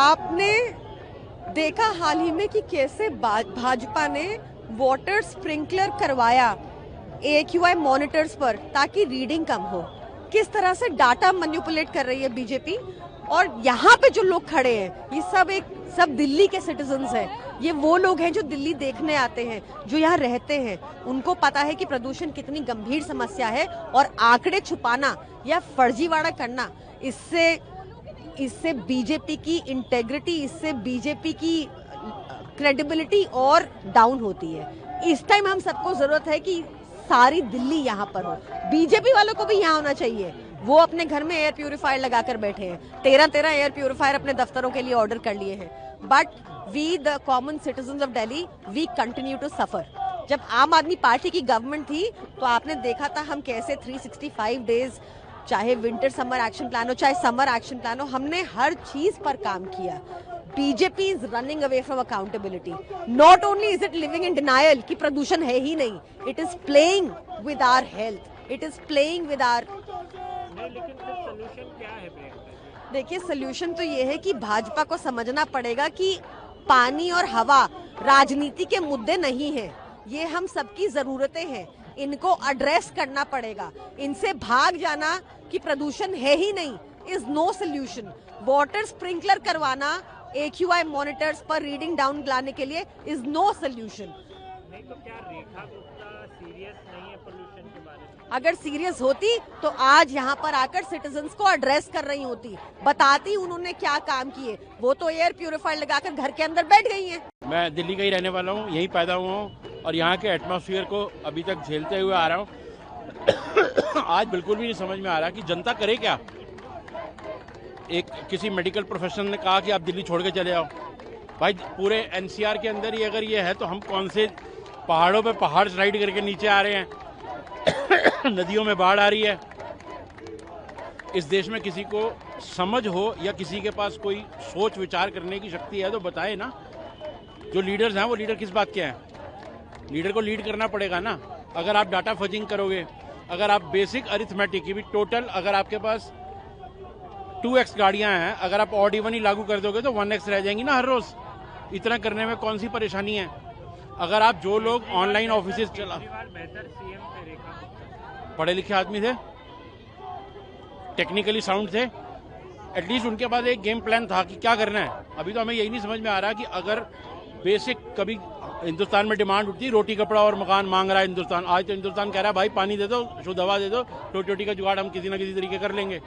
आपने देखा हाल ही में कि कैसे भाजपा ने वाटर स्प्रिंकलर करवाया AQI मॉनिटर्स पर ताकि रीडिंग कम हो। किस तरह से डाटा मैनिपुलेट कर रही है बीजेपी। और यहाँ पे जो लोग खड़े हैं ये सब दिल्ली के सिटीजन्स हैं। ये वो लोग हैं जो दिल्ली देखने आते हैं, जो यहाँ रहते हैं। उनको पता है कि प्रदूषण कितनी गंभीर समस्या है और आंकड़े छुपाना या फर्जीवाड़ा करना इससे बीजेपी की इंटेग्रिटी, इससे बीजेपी की क्रेडिबिलिटी और डाउन होती है। इस टाइम हम सबको जरूरत है कि सारी दिल्ली यहाँ पर हो। बीजेपी वालों को भी यहाँ होना चाहिए। वो अपने घर में एयर प्यूरिफायर लगाकर बैठे हैं, 13 एयर प्यूरिफायर अपने दफ्तरों के लिए ऑर्डर कर लिए हैं। But we the common citizens of Delhi, we continue to suffer. जब आम आदमी पार्टी की गवर्नमेंट थी तो आपने देखा था हम कैसे 365 डेज, चाहे विंटर समर एक्शन प्लान हो, चाहे समर एक्शन प्लान हो, हमने हर चीज पर काम किया। BJP is running away from accountability. Not only is it living in denial कि प्रदूषण है ही नहीं, it is playing with our health, it is playing with our. लेकिन फिर सॉल्यूशन क्या है प्रियंका? देखिए, सोल्यूशन तो ये है कि भाजपा को समझना पड़ेगा कि पानी और हवा राजनीति के मुद्दे नहीं है, ये हम सबकी जरूरतें हैं। इनको एड्रेस करना पड़ेगा। इनसे भाग जाना कि प्रदूषण है ही नहीं is no solution. Water sprinkler करवाना AQI मॉनिटर्स पर रीडिंग डाउन लाने के लिए इज नो सोल्यूशन। नहीं तो क्या रेखा गुप्ता सीरियस नहीं है पोल्यूशन के बारे में? अगर सीरियस होती तो आज यहाँ पर आकर सिटीजन्स को एड्रेस कर रही होती, बताती उन्होंने क्या काम किए। वो तो एयर प्यूरिफायर लगाकर घर के अंदर बैठ गई हैं। मैं दिल्ली का ही रहने वाला हूँ, यहीं पैदा हुआ हूँ और यहाँ के एटमॉस्फेयर को अभी तक झेलते हुए आ रहा हूँ। आज बिल्कुल भी नहीं समझ में आ रहा कि जनता करे क्या। एक किसी मेडिकल प्रोफेशनल ने कहा कि आप दिल्ली छोड़ के चले आओ। भाई पूरे NCR के अंदर ही अगर ये है तो हम कौन से पहाड़ों पे पहाड़ स्लाइड करके नीचे आ रहे हैं। नदियों में बाढ़ आ रही है। इस देश में किसी को समझ हो या किसी के पास कोई सोच विचार करने की शक्ति है तो बताए ना। जो लीडर्स हैं वो लीडर किस बात के हैं? लीडर को लीड करना पड़ेगा ना। अगर आप डाटा फजिंग करोगे, अगर आप बेसिक अरिथमेटिक की भी टोटल, अगर आपके पास 2x गाड़ियां हैं, अगर आप ऑड इवन ही लागू कर दोगे तो 1x रह जाएंगी ना हर रोज। इतना करने में कौन सी परेशानी है? अगर आप जो लोग ऑनलाइन ऑफिस चला, बेहतर सीएम थे रेखा गुप्ता। पढ़े लिखे आदमी थे, टेक्निकली साउंड थे, एटलीस्ट उनके पास एक गेम प्लान था कि क्या करना है। अभी तो हमें यही नहीं समझ में आ रहा कि अगर बेसिक कभी हिंदुस्तान में डिमांड उठती, रोटी कपड़ा और मकान मांग रहा है हिंदुस्तान, आज तो हिंदुस्तान कह रहा है भाई पानी दे दो, शुद्ध हवा दे दो, रोटी का जुगाड़ हम किसी ना किसी तरीके कर लेंगे।